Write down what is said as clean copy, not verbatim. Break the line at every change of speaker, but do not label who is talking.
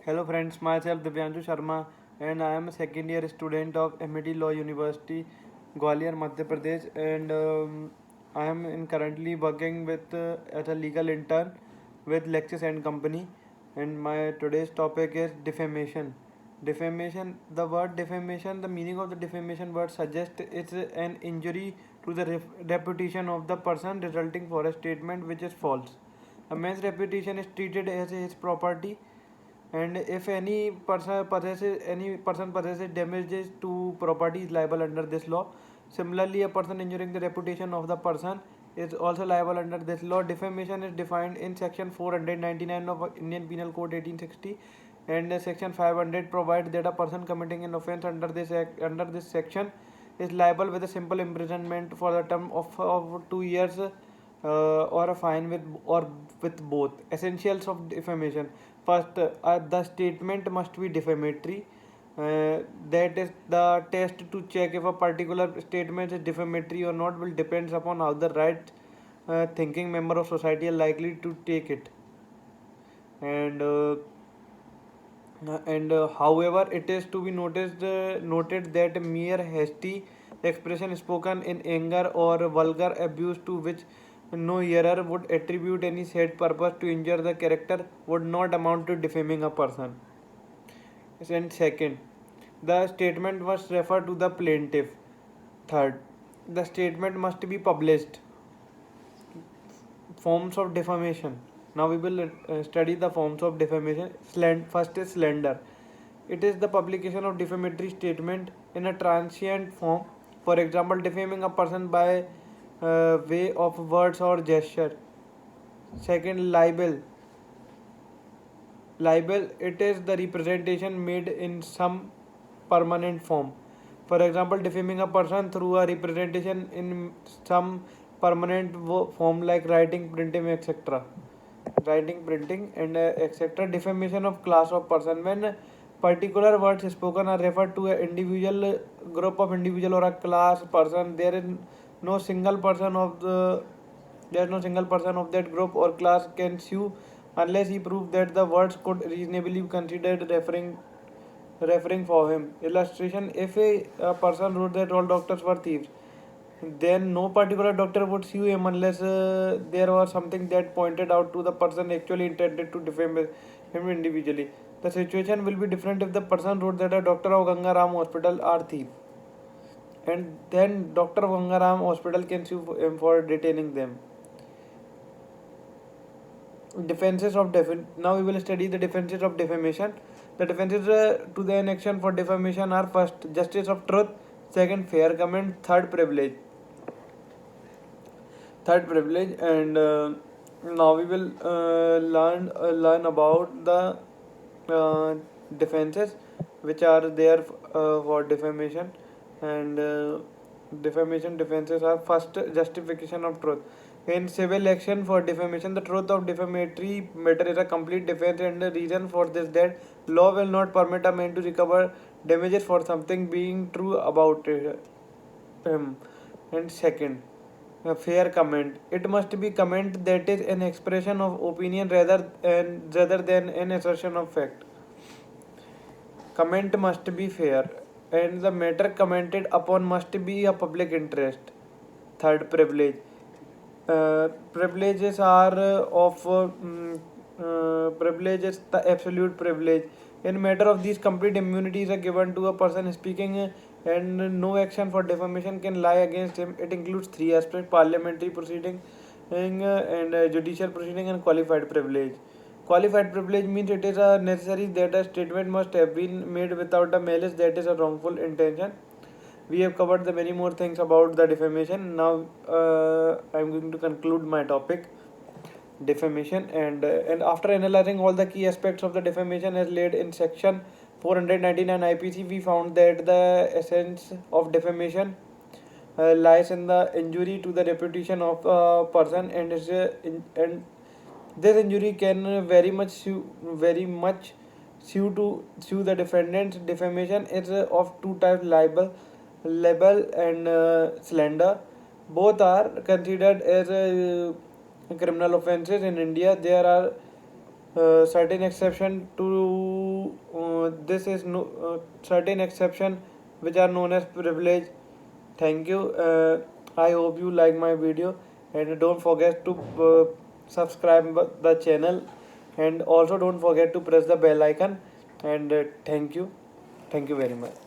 Hello friends, myself Divyanshu Sharma and I am a second year student of MIT Law University, Gwalior, Madhya Pradesh, and I am currently working with as a legal intern with Lexis and Company. And my today's topic is defamation. Defamation. The word defamation, the meaning of the defamation word suggests it's an injury to the reputation of the person resulting for a statement which is false. A man's reputation is treated as his property, and if any person possesses damages to property is liable under this law. Similarly, a person injuring the reputation of the person is also liable under this law. Defamation is defined in section 499 of Indian Penal Code 1860, and section 500 provides that a person committing an offence under this section is liable with a simple imprisonment for the term of 2 years, or a fine with both. Essentials of defamation. First, the statement must be defamatory. That is the test to check if a particular statement is defamatory or not will depends upon how the right thinking member of society are likely to take it. And however, it is to be noted that mere hasty expression spoken in anger or vulgar abuse to which no hearer would attribute any said purpose to injure the character would not amount to defaming a person. And second, the statement must refer to the plaintiff. Third, the statement must be published. Forms of defamation. Now we will study the forms of defamation. First is slander. It is the publication of defamatory statement in a transient form. For example, defaming a person by way of words or gesture. Second, libel. Libel, it is the representation made in some permanent form. For example, defaming a person through a representation in some permanent form like writing, printing, etc. Writing, printing, and etc. Defamation of class of person. When particular words spoken are referred to an individual, group of individual, or a class person, no single person of the there is no single person of that group or class can sue unless he proves that the words could reasonably be considered referring for him. Illustration: if a person wrote that all doctors were thieves, then no particular doctor would sue him unless there was something that pointed out to the person actually intended to defame him individually. The situation will be different if the person wrote that a doctor of Gangaram Hospital are thief, and then doctor of Gangaram Hospital can sue him for detaining them. Defenses of now we will study the defenses of defamation. The defenses to the an action for defamation are: first, justice of truth; second, fair comment; third, privilege. And now we will learn about the defenses which are there for defamation. And defamation defenses are: first, justification of truth. In civil action for defamation, the truth of defamatory matter is a complete defense, and the reason for this that law will not permit a man to recover damages for something being true about him. And second, a fair comment. It must be comment that is an expression of opinion rather than an assertion of fact. Comment must be fair, and the matter commented upon must be a public interest. Third, privilege. Privileges are privileges the absolute privilege. In matter of these, complete immunities are given to a person speaking, and no action for defamation can lie against him. It includes three aspects: parliamentary proceeding, and judicial proceeding, and qualified privilege. Qualified privilege means it is necessary that a statement must have been made without a malice, that is a wrongful intention. We have covered the many more things about the defamation. Now I'm going to conclude my topic, defamation. And after analyzing all the key aspects of the defamation as laid in section 499 IPC, we found that the essence of defamation lies in the injury to the reputation of a person, and this injury can very much sue the defendant. Defamation is of two types: libel and slander. Both are considered as criminal offences in India. There are certain exceptions to this is no certain exception which are known as privilege. Thank you. I hope you like my video, and don't forget to subscribe the channel, and also don't forget to press the bell icon. And thank you very much.